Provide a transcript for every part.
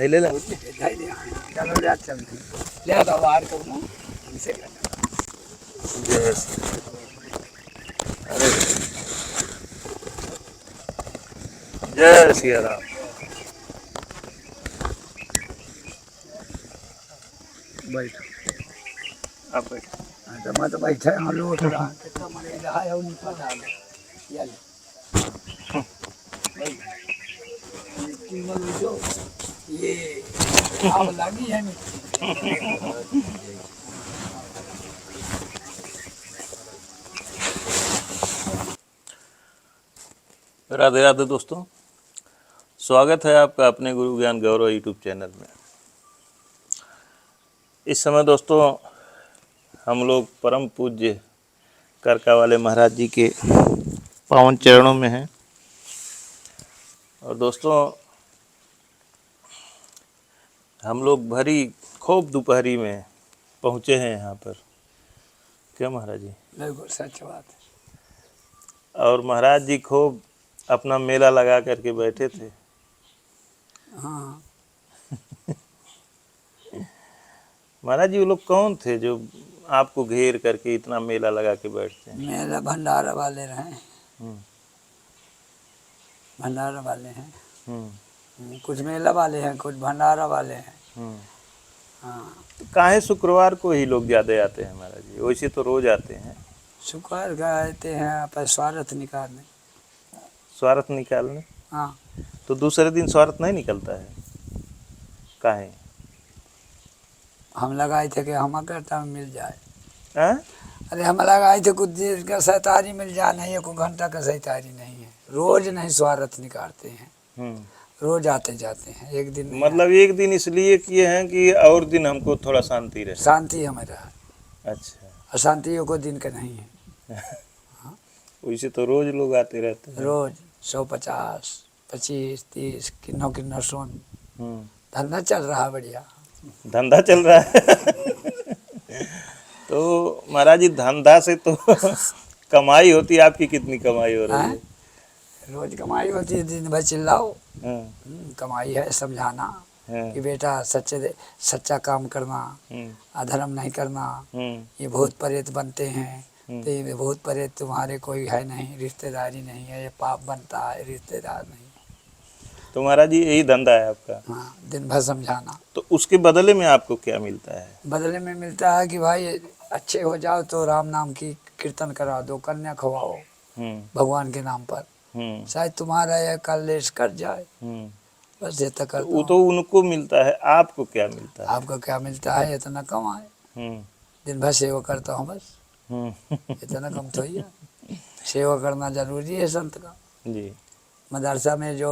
ले ले चलो जा चलते ले तो बाहर को ना हमसे यस। अरे जय सिया राम। बैठो आप बैठो। तो मैं तो बैठा हम लोट रहा कितना मरे रहा है नहीं पता ये ये आग लगी है नहीं राधे राधे दोस्तों, स्वागत है आपका अपने गुरु ज्ञान गौरव यूट्यूब चैनल में। इस समय दोस्तों हम लोग परम पूज्य करका वाले महाराज जी के पावन चरणों में हैं। और दोस्तों हम लोग भरी खूब दोपहरी में पहुँचे हैं यहाँ पर। क्या महाराज जी? बिल्कुल सच बात है। और महाराज जी खूब अपना मेला लगा करके बैठे थे। हाँ महाराज जी वो लोग कौन थे जो आपको घेर करके इतना मेला लगा के बैठते हैं? मेला भंडारा वाले रहे, भंडारा वाले हैं। कुछ मेला वाले हैं, कुछ भंडारा वाले हैं। हाँ तो काहे शुक्रवार को ही लोग ज़्यादा आते हैं महाराज जी? वैसे तो रोज आते हैं। शुक्र का आते हैं पर स्वार्थ निकालने। स्वार्थ निकालने? हाँ तो दूसरे दिन स्वार्थ नहीं निकलता है? काहे? हम लगाए थे कि हम घंटा में मिल जाए। हाँ? अरे हम लगाए थे कुछ देर का सैतारी मिल जाए, नहीं है कोई घंटा का सैतारी नहीं है। रोज नहीं स्वार्थ निकालते हैं, रोज आते जाते हैं। एक दिन मतलब एक दिन इसलिए किए हैं कि और दिन हमको थोड़ा शांति रहे। शांति हमारा। अच्छा। अशांतियों को दिन का नहीं है। वैसे तो रोज लोग आते रहते हैं। रोज 150, 25, 30 किन्नो सोन धंधा चल रहा बढ़िया। धंधा चल रहा है। तो महाराज जी धंधा से तो कमाई होती है। आपकी कितनी कमाई हो रही है? रोज कमाई होती है, दिन भर चिल्लाओ। कमाई है समझाना कि बेटा सच्चा काम करना, अधर्म नहीं करना। ये भूत प्रेत बनते हैं तो ये भूत प्रेत तुम्हारे कोई है नहीं, रिश्तेदारी नहीं है, ये पाप बनता है, रिश्तेदार नहीं। तो महाराज जी यही धंधा है आपका? हाँ, दिन भर समझाना। तो उसके बदले में आपको क्या मिलता है? बदले में मिलता है कि भाई अच्छे हो जाओ तो राम नाम की कीर्तन करा दो, कन्या खवाओ भगवान के नाम पर, शायद तुम्हारा यह कलेश कट जाए। बस ये तक वो तो उनको मिलता है, आपको क्या मिलता है? आपको क्या मिलता है? इतना कमाए, दिन भर सेवा करता हूँ बस। इतना कम तो ही है। सेवा करना जरूरी है संत का जी। मदरसा में जो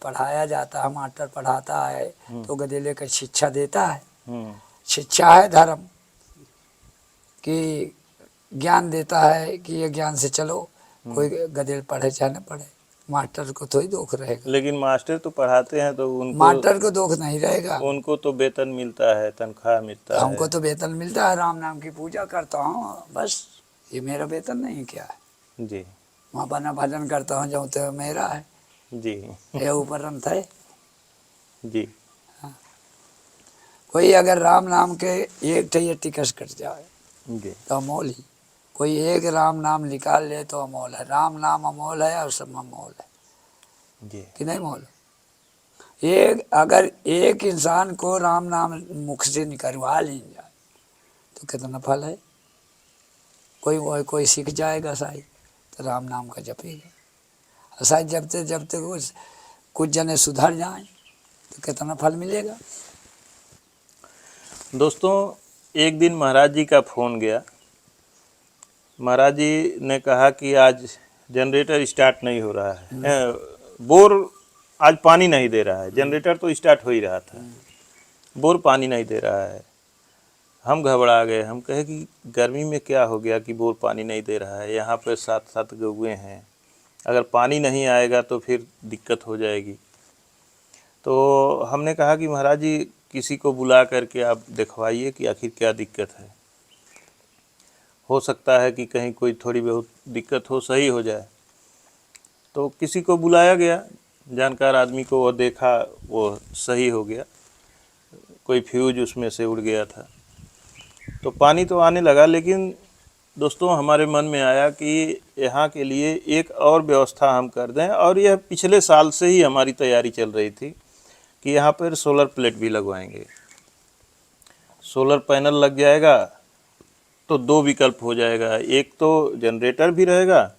पढ़ाया जाता है, मास्टर पढ़ाता है तो गधेले का शिक्षा देता है। शिक्षा है धर्म कि ज्ञान देता है कि ये ज्ञान से चलो। कोई गधेल पढ़े चाहे न पढ़े, मास्टर को तो ही दुख रहेगा। लेकिन मास्टर तो पढ़ाते हैं तो उनको, मास्टर को दुख नहीं रहेगा। उनको तो वेतन मिलता है, तनख्वाह मिलता है। हमको तो वेतन मिलता है, राम नाम की पूजा करता हूँ बस। ये मेरा वेतन नहीं क्या है? जी। वहाँ बना भजन करता हूँ जो तो मेरा है जी। ये ऊपर रंत है जी। हाँ। कोई अगर राम नाम के एक ये टिकस कट जाए जी तो अमोल ही। कोई एक राम नाम निकाल ले तो अमोल है। राम नाम अमोल है और सब अमोल है जी। कि नहीं मोल? एक अगर एक इंसान को राम नाम मुख से निकलवा ले जाए तो कितना फल है। कोई सीख जाएगा शायद तो राम नाम का जपेगा। शायद जबते कुछ जने सुधर जाएं तो कितना फल मिलेगा। दोस्तों एक दिन महाराज जी का फ़ोन गया। महाराज जी ने कहा कि आज जनरेटर स्टार्ट नहीं हो रहा है, बोर आज पानी नहीं दे रहा है। जनरेटर तो स्टार्ट हो ही रहा था, बोर पानी नहीं दे रहा है। हम घबरा गए, हम कहे कि गर्मी में क्या हो गया कि बोर पानी नहीं दे रहा है, यहाँ पर 7-7 गौएँ हैं, अगर पानी नहीं आएगा तो फिर दिक्कत हो जाएगी। तो हमने कहा कि महाराज जी किसी को बुला करके आप दिखवाइए कि आखिर क्या दिक्कत है, हो सकता है कि कहीं कोई थोड़ी बहुत दिक्कत हो, सही हो जाए। तो किसी को बुलाया गया, जानकार आदमी को, वो देखा वो सही हो गया, कोई फ्यूज उसमें से उड़ गया था। तो पानी तो आने लगा, लेकिन दोस्तों हमारे मन में आया कि यहाँ के लिए एक और व्यवस्था हम कर दें, और यह पिछले साल से ही हमारी तैयारी चल रही थी कि यहाँ पर सोलर प्लेट भी लगवाएंगे। सोलर पैनल लग जाएगा तो 2 विकल्प हो जाएगा, एक तो जनरेटर भी रहेगा,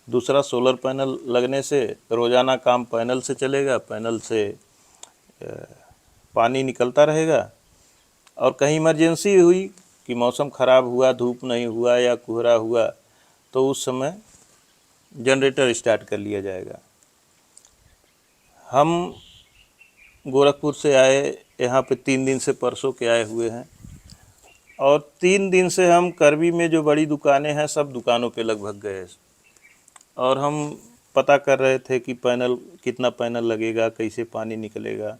दूसरा सोलर पैनल लगने से रोज़ाना काम पैनल से चलेगा, पैनल से पानी निकलता रहेगा। और कहीं इमरजेंसी हुई कि मौसम ख़राब हुआ, धूप नहीं हुआ या कोहरा हुआ, तो उस समय जनरेटर स्टार्ट कर लिया जाएगा। हम गोरखपुर से आए, यहाँ पे 3 दिन से परसों के आए हुए हैं, और 3 दिन से हम करवी में जो बड़ी दुकानें हैं सब दुकानों पे लगभग गए, और हम पता कर रहे थे कि पैनल कितना पैनल लगेगा, कैसे पानी निकलेगा,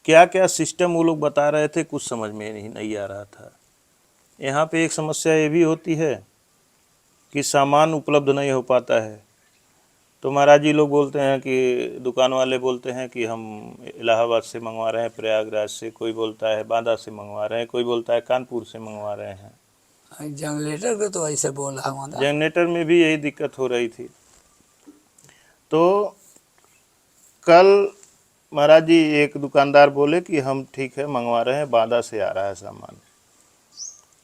क्या क्या सिस्टम वो लोग बता रहे थे, कुछ समझ में नहीं आ रहा था। यहाँ पे एक समस्या ये भी होती है कि सामान उपलब्ध नहीं हो पाता है। तो महाराज जी लोग बोलते हैं कि दुकान वाले बोलते हैं कि हम इलाहाबाद से मंगवा रहे हैं, प्रयागराज से, कोई बोलता है बांदा से मंगवा रहे हैं, कोई बोलता है कानपुर से मंगवा रहे हैं। जनरेटर को तो ऐसे बोला हमारा, जनरेटर में भी यही दिक्कत हो रही थी। तो कल महाराज जी एक दुकानदार बोले कि हम ठीक है मंगवा रहे हैं, बांदा से आ रहा है सामान।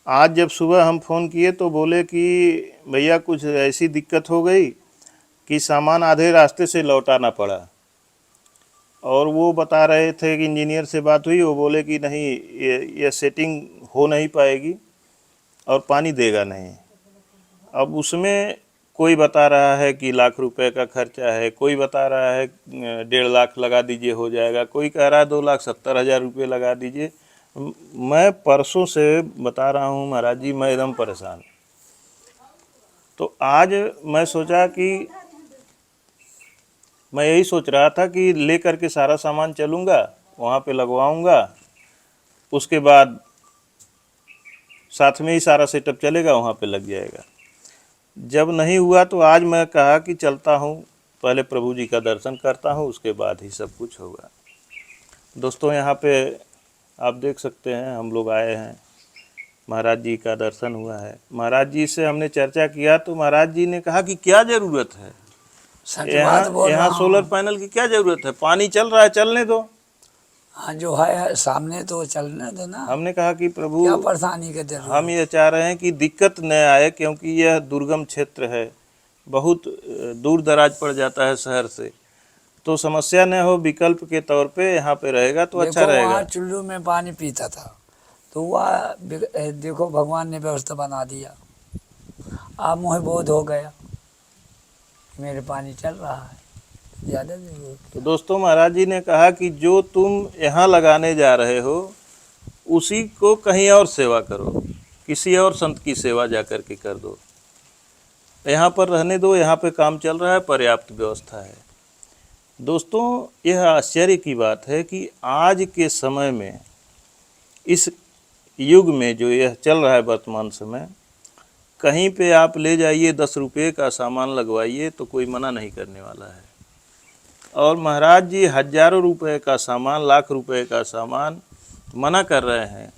आज जब सुबह हम फ़ोन किए तो बोले कि भैया कुछ ऐसी दिक्कत हो गई कि सामान आधे रास्ते से लौटाना पड़ा, और वो बता रहे थे कि इंजीनियर से बात हुई, वो बोले कि नहीं ये सेटिंग हो नहीं पाएगी और पानी देगा नहीं। अब उसमें कोई बता रहा है कि लाख रुपए का खर्चा है, कोई बता रहा है 1.5 लाख लगा दीजिए हो जाएगा, कोई कह रहा है 2,70,000 रुपये लगा दीजिए। मैं परसों से बता रहा हूँ महाराज जी, मैं एकदम परेशान। तो आज मैं सोचा कि मैं यही सोच रहा था कि ले करके सारा सामान चलूँगा, वहाँ पे लगवाऊँगा, उसके बाद साथ में ही सारा सेटअप चलेगा, वहाँ पे लग जाएगा। जब नहीं हुआ तो आज मैं कहा कि चलता हूँ, पहले प्रभु जी का दर्शन करता हूँ, उसके बाद ही सब कुछ होगा। दोस्तों यहाँ पे आप देख सकते हैं, हम लोग आए हैं, महाराज जी का दर्शन हुआ है। महाराज जी से हमने चर्चा किया तो महाराज जी ने कहा कि क्या ज़रूरत है, यहाँ सोलर पैनल की क्या ज़रूरत है, पानी चल रहा है, चलने दो। हाँ जो है सामने तो चलने दो ना। हमने कहा कि प्रभु क्या परेशानी के जरूरत, हम ये चाह रहे हैं कि दिक्कत न आए, क्योंकि यह दुर्गम क्षेत्र है, बहुत दूर दराज पड़ जाता है शहर से, तो समस्या न हो, विकल्प के तौर पे यहाँ पे रहेगा तो अच्छा रहेगा। वहाँ चुल्लू में पानी पीता था तो वह देखो भगवान ने व्यवस्था बना दिया, अब मुझे बोध हो गया मेरे पानी चल रहा है, ज़्यादा जरूरत। तो दोस्तों महाराज जी ने कहा कि जो तुम यहाँ लगाने जा रहे हो उसी को कहीं और सेवा करो, किसी और संत की सेवा जा कर के कर दो, यहाँ पर रहने दो, यहाँ पे काम चल रहा है, पर्याप्त व्यवस्था है। दोस्तों यह आश्चर्य की बात है कि आज के समय में, इस युग में जो यह चल रहा है वर्तमान समय, कहीं पे आप ले जाइए 10 रुपये का सामान लगवाइए तो कोई मना नहीं करने वाला है, और महाराज जी हज़ारों रुपए का सामान, लाख रुपए का सामान मना कर रहे हैं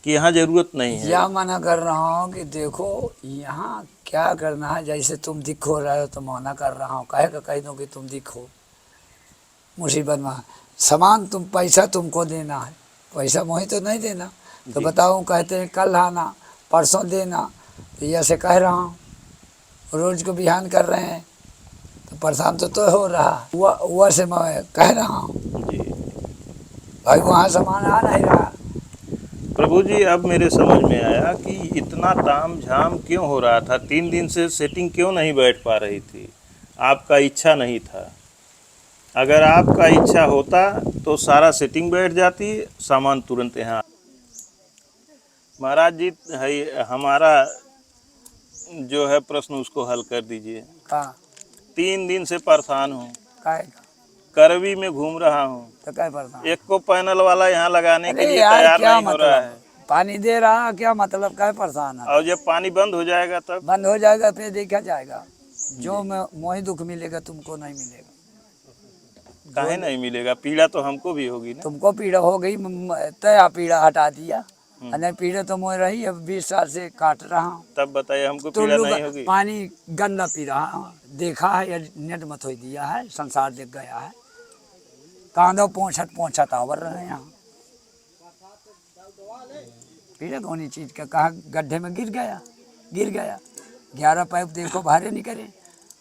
कि यहाँ ज़रूरत नहीं है। या मना कर रहा हूँ कि देखो यहाँ क्या करना है, जैसे तुम दिखो रहे हो तो मना कर रहा हूँ, कह दो कि तुम दिखो, मुसीबत में सामान तुम, पैसा तुमको देना है, पैसा मुझे तो नहीं देना, तो बताओ कहते हैं कल आना, परसों देना, तो यह से कह रहा हूँ, रोज को बिहान कर रहे हैं, तो परेशान तो हो रहा, वह से मैं कह रहा हूँ जी। भाई वहाँ सामान आ नहीं रहा। प्रभु जी अब मेरे समझ में आया कि इतना ताम झाम क्यों हो रहा था। 3 दिन से सेटिंग क्यों नहीं बैठ पा रही थी। आपका इच्छा नहीं था। अगर आपका इच्छा होता तो सारा सेटिंग बैठ जाती, सामान तुरंत यहाँ। महाराज जी है हमारा जो है प्रश्न उसको हल कर दीजिए। का 3 दिन से परेशान हूँ, काय का करवी में घूम रहा हूँ, तो काय परेशान? एक को पैनल वाला यहाँ लगाने के अरे लिए यार तैयार क्या नहीं हो रहा है। मतलब, पानी दे रहा क्या मतलब, काय परेशान है? और जब पानी बंद हो जाएगा तब बंद हो जाएगा फिर देखा जाएगा। जो मोही दुख मिलेगा तुमको नहीं मिलेगा। काहे नहीं मिलेगा। पीड़ा तो हमको भी होगी ना। तुमको पीड़ा हो गई, तया पीड़ा हटा दिया। नहीं पीड़ा तो मोह रही अब 20 साल से काट रहा हूँ। तब बताइए हमको तो पीड़ा लोग नहीं होगी। पानी गंदा पी रहा हूँ, देखा है या नेट मत हो दिया है, संसार देख गया है। कांदो पोंछत आवर रहे हैं यहाँ। पीड़ा कौन चीज का, कहा गड्ढे में गिर गया 11 पाइप देखो भारे नहीं करे।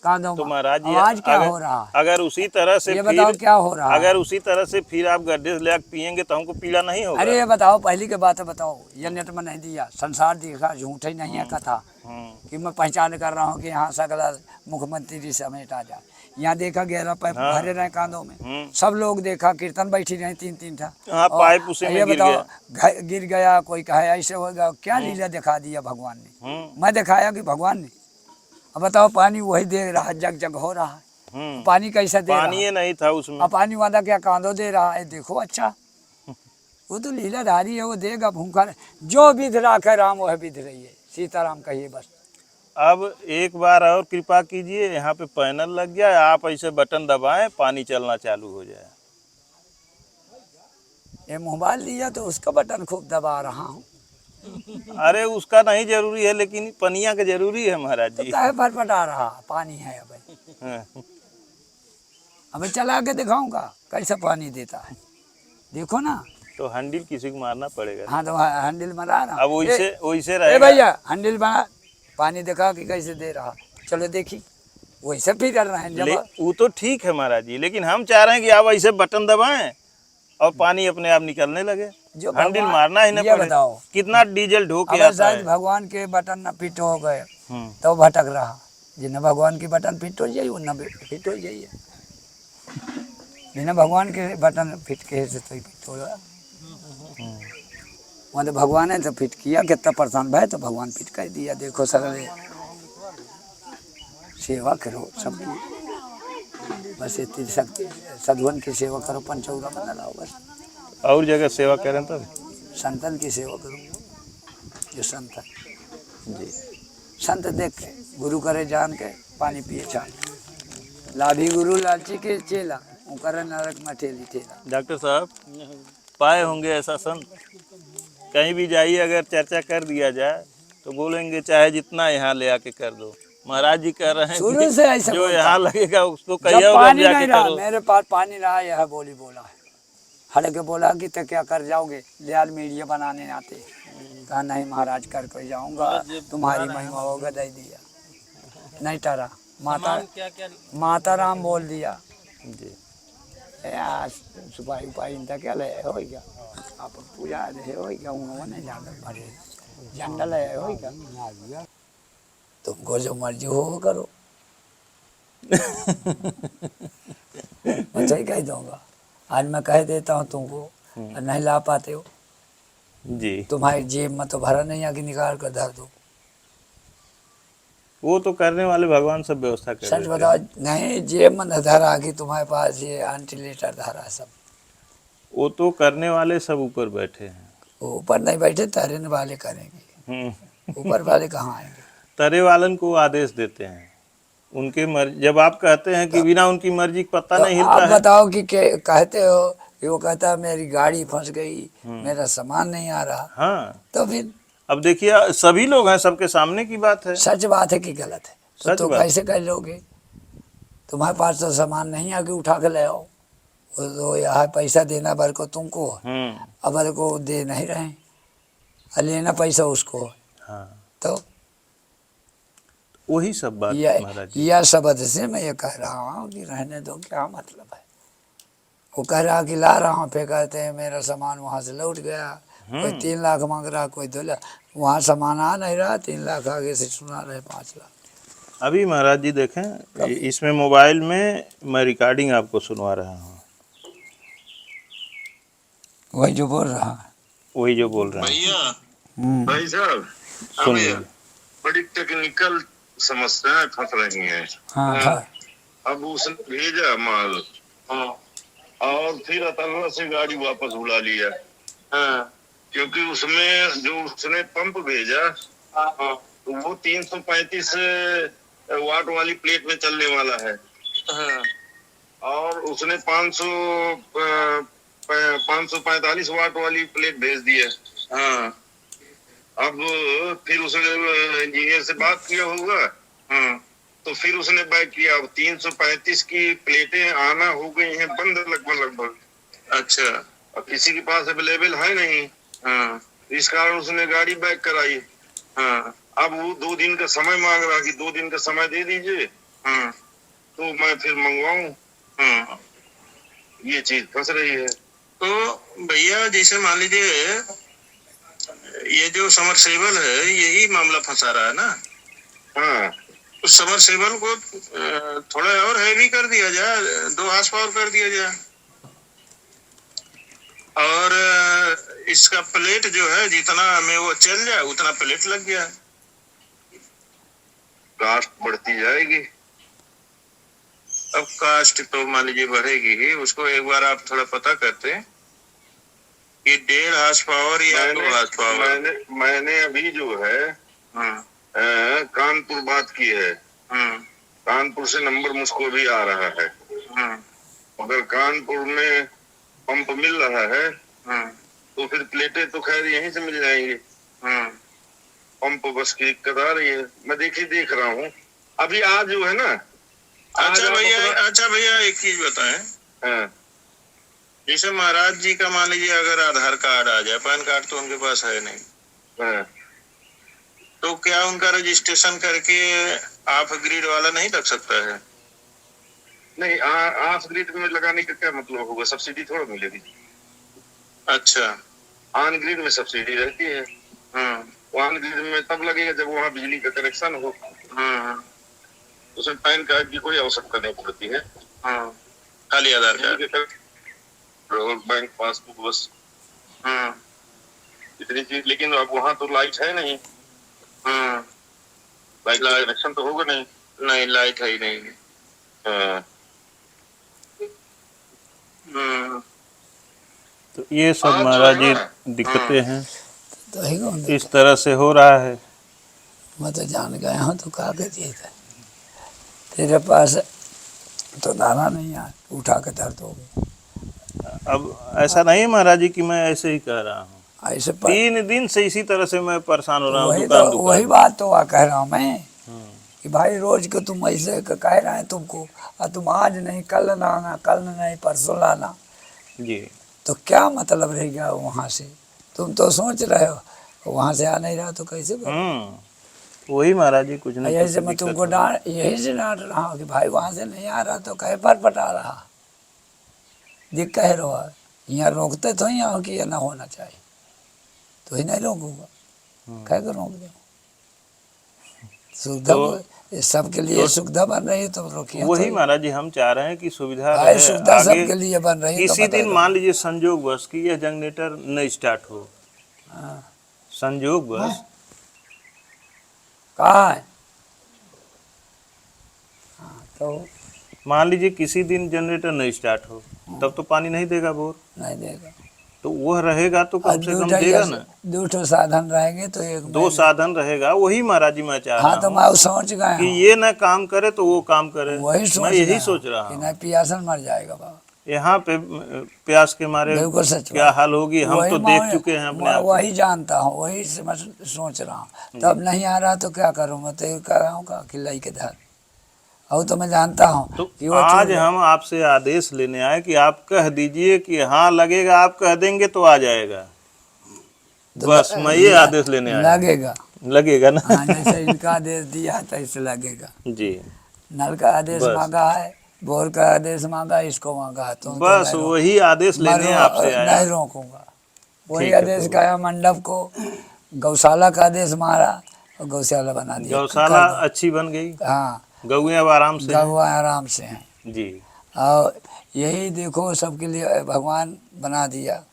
कांदो तो महाराज जी आवाज क्या हो रहा है? अगर उसी तरह से ये बताओ क्या हो रहा है? अगर उसी तरह से फिर आप गड्ढे से लेकर पियेंगे तो हमको पीड़ा नहीं होगा। अरे ये बताओ, पहली के बात है बताओ, ये नेट में नहीं दिया, संसार देखा, झूठ ही नहीं है कथा कि मैं पहचान कर रहा हूँ कि यहाँ सकला मुख्यमंत्री समेट आ जाए। यहाँ देखा 11 पाइप भरे रहे कांदों में, सब लोग देखा, कीर्तन बैठी रहे 3-3 था। हाँ, पाइप उसी में ये गिर बताओ गिर गया, कोई कहे ऐसे होगा, क्या लीला दिखा दिया भगवान ने? मैं दिखाया कि भगवान ने? अब बताओ, पानी वही दे रहा है, जग जग हो रहा है। पानी कैसा दे रहा है? पानी नहीं था उसमें। अब पानी वादा क्या कांदो दे रहा है? देखो अच्छा, वो तो लीलाधारी है, वो देगा। भूखा जो विध राखे राम वह विध रही है, सीताराम कहिए बस। अब एक बार और कृपा कीजिए, यहाँ पे पैनल लग गया, आप ऐसे बटन दबाएं, पानी चलना चालू हो जाए। ये मोबाइल लिया तो उसका बटन खूब दबा रहा हूँ। अरे उसका नहीं जरूरी है, लेकिन पनिया का जरूरी है महाराज जी। तो काहे फटफटा रहा? पानी है अब। हाँ। अब चला के दिखाऊंगा कैसे पानी देता है, देखो ना। तो हैंडल किसी को मारना पड़ेगा। हाँ तो हैंडल बना रहा। अब वैसे ए रहेगा। भैया हैंडल बना, पानी दिखा कि कैसे दे रहा, चलो देखी, वैसे भी कर रहे हैं। वो तो ठीक है महाराज जी, लेकिन हम चाह रहे हैं कि आप ऐसे बटन दबाएं और पानी अपने आप निकलने लगे। जो हैंडल मारना ही ना ये पड़े। बताओ कितना डीजल ढो के अगर आता शायद है। भगवान के बटन न फिट हो गए तो भटक रहा। जिन्हें भगवान के बटन फिट हो जाइए वो न फिट हो जाइए। बिना भगवान के बटन फिट के से तो फिट हो रहा। वहाँ तो भगवान है तो फिट किया, कितना परेशान भाई तो भगवान फिट कर दिया। देखो सर, सेवा करो सबकी, बस इतनी शक्ति, साधुवन की सेवा करो, पंचौरा बना लाओ बस। और जगह सेवा करें तब संतन की सेवा करो, जो संत है जी। संत देख के गुरु करे जान के, पानी पिए छान। लाभी गुरु लालची के चेला, वो करे नरक में ठेली ठेला। डॉक्टर साहब पाए होंगे ऐसा संत, कहीं भी जाइए अगर चर्चा कर दिया जाए तो बोलेंगे चाहे जितना यहाँ ले आके कर दो। महाराज जी कह रहे हैं शुरू से ऐसा जो बोलता यहाँ लगेगा उसको जब कहिए पानी जाके नहीं रहा, करो। मेरे पास पानी रहा, यह बोली बोला है। हड़ के बोला कि तो क्या कर जाओगे, लियाल मीडिया बनाने आते। कहा नहीं महाराज कर के जाऊंगा, तुम्हारी महिमा होगा, दे दिया। नहीं टरा, माता राम बोल दिया जी। यार, सुपारी उपारी इनका क्या ले हो गया, आप पूजा रहे हो गया, उन्होंने नहीं जाकर भरे झंडा ले हो गया। तुमको जो मर्जी हो करो। मैं तो ही कह दूंगा, आज मैं कह देता हूँ तुमको, और नहीं ला पाते हो जी। तुम्हारी जेब में तो भरा नहीं, आके निकाल कर धर दो। वो तो करने वाले भगवान सब व्यवस्था कर सच देते हैं। बताओ, नहीं जेब में न धरा कि तुम्हारे पास ये वेंटिलेटर धरा सब। वो तो करने वाले सब ऊपर बैठे हैं। वो ऊपर नहीं बैठे, तैरने वाले करेंगे, ऊपर वाले कहाँ आएंगे? तरे वालन को आदेश देते हैं उनके मर्जी। जब आप कहते हैं कि बिना उनकी मर्जी का पत्ता तो नहीं हिलता आप है। बताओ कि कहते हो कि वो कहता है मेरी गाड़ी फंस गई, मेरा सामान नहीं आ रहा, हाँ, तो फिर अब देखिए सभी लोग हैं, सबके सामने की बात है। सच बात है कि गलत है? तो सच तुम बात। कैसे कर लोगे? तुम्हारे पास तो सामान नहीं, आके उठा के ले आओ। वो तो यहाँ पैसा देना भर को तुमको, अब भर को दे नहीं रहे, और लेना पैसा उसको। हाँ, तो वही सब बात महाराज जी। यह शब्द से मैं ये कह रहा हूँ कि रहने दो, क्या मतलब है? वो कह रहा कि ला रहा हूँ, फिर कहते हैं मेरा सामान वहाँ से लौट गया, कोई 3 लाख मांग रहा, कोई 2 लाख। वहाँ सामान आ नहीं रहा, 3 लाख आगे से सुना रहे 5 लाख। अभी महाराज जी देखें, इसमें मोबाइल में मैं रिकॉर्डिंग आपको सुनवा रहा हूँ, वही जो बोल रहा है, वही जो बोल रहा है। भैया भाई साहब, सुन अभी लीजिए। बड़ी टेक्निकल समस्याएं फंस रही हैं। हाँ हाँ अब उसने भेजा माल, और फिर अतल्ला से गाड़ी वापस बुला लिया, क्योंकि उसमें जो उसने पंप भेजा तो वो 335 वाट वाली प्लेट में चलने वाला है, और उसने 545 वाट वाली प्लेट भेज दी है। अब फिर उसने इंजीनियर से बात किया होगा, तो फिर उसने बैक किया। अब 335 की प्लेटें आना हो गई हैं बंद लगभग। अच्छा, अब किसी के पास अवेलेबल है नहीं, इस कारण उसने गाड़ी बैक कराई। अब वो 2 दिन का समय मांग रहा कि 2 दिन का समय दे दीजिए, तो मैं फिर मंगवाऊं। ये चीज फंस रही है। तो भैया जैसे मान लीजिए ये जो समरसेबल है यही मामला फंसा रहा है ना। हाँ, उस समरसेबल को थोड़ा और हैवी कर दिया जाए, 2 हार्स पावर कर दिया जाए, और इसका प्लेट जो है जितना में वो चल जाए उतना प्लेट लग गया, कास्ट बढ़ती जाएगी। अब कास्ट तो मान लीजिए बढ़ेगी ही, उसको एक बार आप थोड़ा पता करते हैं कि 1.5 हार्स पावर या 2 हार्स पावर। मैंने अभी जो है कानपुर बात की है, कानपुर से नंबर मुझको भी आ रहा है। अगर कानपुर में पंप मिल रहा है तो फिर प्लेटें तो खैर यहीं से मिल जाएंगी। पंप बस की दिक्कत आ रही है, मैं देख रहा हूँ अभी आज जो है ना। अच्छा भैया एक चीज बताएं, जैसे महाराज जी का मान लीजिए अगर आधार कार्ड आ जाए, पैन कार्ड तो उनके पास है नहीं, तो क्या उनका रजिस्ट्रेशन करके ऑफ ग्रिड वाला नहीं लग सकता है? नहीं, ऑफ ग्रिड में लगाने का क्या मतलब होगा, सब्सिडी थोड़ा मिलेगी। अच्छा, ऑन ग्रिड में सब्सिडी रहती है। ऑन ग्रिड में तब लगेगा जब वहाँ बिजली का कनेक्शन हो। उसमें पैन कार्ड की कोई आवश्यकता नहीं पड़ती है, खाली आधार कार्ड और बैंक पासबुक बस, इतनी चीज। लेकिन अब वहाँ तो लाइट है नहीं, लाइट कनेक्शन तो होगा नहीं। नहीं, लाइट है ही नहीं। तो ये सब महाराज जी दिक्कतें हैं, तो ही कौन इस तरह से हो रहा है। मैं तो जान गया हूँ, तो कहा के दिए थे तेरे पास तो दाना नहीं है, उठा के धर दोगे। अब ऐसा नहीं है महाराज जी कि मैं ऐसे ही कह रहा हूँ, ऐसे 3 दिन से इसी तरह से मैं परेशान हो रहा हूँ। वही बात तो कह रहा हूँ मैं कि भाई रोज को तुम ऐसे कह रहे हैं तुमको, और तुम आज नहीं कल लाना, कल नहीं परसों लाना जी, तो क्या मतलब रहेगा वहाँ से? तुम तो सोच रहे हो, वहाँ से आ नहीं रहा तो कैसे? वही महाराज जी कुछ नहीं, ऐसे मैं तुमको यही से डांट रहा हूँ कि भाई वहाँ से नहीं आ रहा तो कहे पर पटा रहा दिख कह रहा है। यहाँ रोकते तो यहाँ कि यह ना होना चाहिए, तो ही नहीं रोकूंगा, कह कर रोक दो। सुविधा तो सबके लिए सुविधा बन रही है तो रोकिए। वही महाराज जी हम चाह रहे हैं कि सुविधा रहे, सुविधा सबके लिए बन रही है। किसी दिन मान लीजिए संजोग बस कि यह जनरेटर न स्टार्ट हो, संजोग बस कहाँ है, तो मान लीजिए किसी दिन जनरेटर नहीं स्टार्ट हो, तब तो पानी नहीं देगा बोर, नहीं देगा। तो वह रहेगा तो कम से कम देगा ना। 2 साधन रहेंगे तो 2 साधन रहेगा, वही महाराज जी मैं चाह रहा हूँ। तो मैं सोच गया कि ये ना काम करे तो वो काम करे, मैं यही सोच रहा हूँ। नहीं पियासन मर जाएगा बाबा, यहाँ पे प्यास के मारे क्या हाल होगी, हम तो देख चुके हैं अपने आप। वही जानता हूँ, वही से मैं सोच रहा हूँ। तब नहीं आ रहा तो क्या करूँ, मैं तो ये कह रहा हूँ कि लाई के धर, और तो मैं जानता हूँ। तो आज हम आपसे आदेश लेने आए कि आप कह दीजिए कि हाँ लगेगा, आप कह देंगे तो आ जाएगा, बस मैं ये आदेश लेने आया। लगेगा ना। जैसे इनका आदेश दिया तो ऐसे लगेगा जी। नल का आदेश मांगा है, बोर का आदेश मांगा, इसको मांगा है, तो बस वही आदेश लेने आपसे आया। नहीं रोकूंगा, वही ठीक है आदेश का मंडप को गौशाला का आदेश मारा और गौशाला बना दिया। गौशाला अच्छी बन गई, हाँ, गौएं अब आराम से हैं। गौवा आराम से हैं। जी। और यही देखो सबके लिए भगवान बना दिया।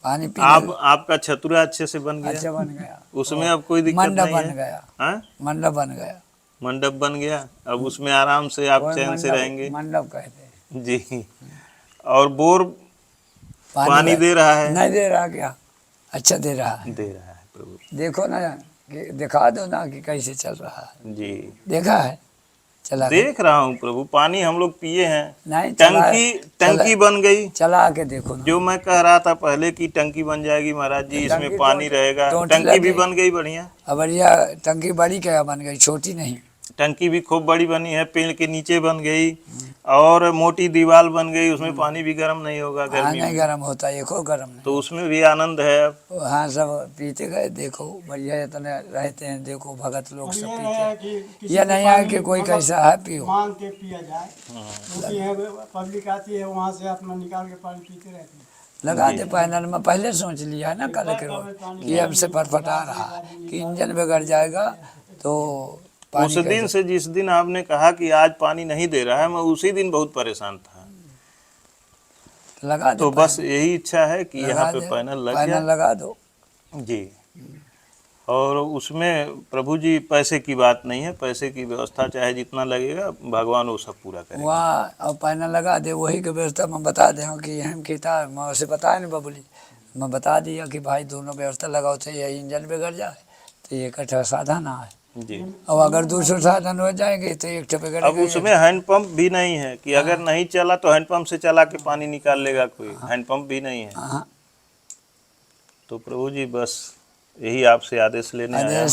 पानी पीने आपका छतुरा अच्छे से बन गया, अच्छा बन गया, उसमें अब कोई दिक्कत मंडप नहीं है। बन गया, हाँ? मंडप बन गया, मंडप बन गया, अब उसमें आराम से आप कोई चैन से रहेंगे। मंडप कहते हैं। जी। और बोर पानी दे रहा है? नहीं दे रहा, क्या अच्छा दे रहा है। दे रहा है प्रभु। देखो ना कि दिखा दो ना कि कैसे चल रहा है। जी, देखा है, चला देख रहा हूँ प्रभु, पानी हम लोग पिए हैं। नहीं, टंकी बन गई। चला के देखो ना। जो मैं कह रहा था पहले की टंकी बन जाएगी महाराज जी, इसमें पानी रहेगा, टंकी भी बन गई बढ़िया। बढ़िया टंकी बड़ी क्या बन गई, छोटी नहीं। टंकी भी खूब बड़ी बनी है, पेड़ के नीचे बन गई और मोटी दीवार बन गई, उसमें पानी भी गर्म नहीं होगा गर्मी नहीं में। गर्म होता, एको गर्म नहीं। तो उसमें भी आनंद है अब। हाँ, सब पीते गए, देखो बढ़िया इतने रहते हैं, देखो भगत लोग सब पीते। ये नहीं है कि कोई कैसा है पियो, मांग के पिया जाए, क्योंकि यहाँ पब्लिक आती है वहाँ से अपना निकाल के पानी पीते रहते हैं। लगा दे पैनल में, पहले सोच लिया है ना कल के रोज कि हमसे फटफटा रहा है कि इंजन बिगड़ जाएगा। तो उस दिन से जिस दिन आपने कहा कि आज पानी नहीं दे रहा है, मैं उसी दिन बहुत परेशान था। लगा दे, तो बस यही इच्छा है कि यहाँ पे पैनल लग जाए। पैनल लगा दो जी। और उसमें प्रभु जी पैसे की बात नहीं है, पैसे की व्यवस्था चाहे जितना लगेगा भगवान वो सब पूरा करेगा। वहाँ और पैनल लगा दे, वही की व्यवस्था मैं बता दें कि हम खीता मैं उसे बताया नहीं बबुली, मैं बता दिया कि भाई दोनों व्यवस्था लगाओ, चाहिए इंजन बिगड़ जाए तो ये इकट्ठा साधन है जी। और अगर दूसरे साधन हो जाएंगे तो एक बिगड़। अब उसमें हैंडपंप भी नहीं है कि अगर नहीं चला तो हैंडपंप से चला के पानी निकाल लेगा कोई, हैंडपंप भी नहीं है। तो प्रभु जी बस यही आपसे आदेश लेने आया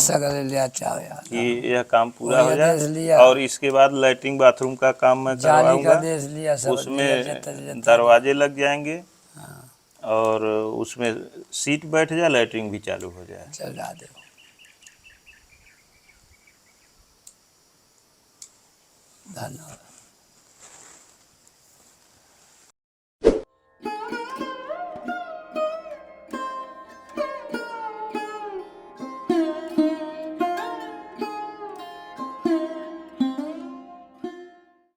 कि यह काम पूरा हो जाए और इसके बाद लैट्रिन बाथरूम का काम मैं करवाऊंगा। उसमें दरवाजे लग जाएंगे और उसमें सीट बैठ जाए, लैट्रिन भी चालू हो जाए। चला दो। धन्यवाद।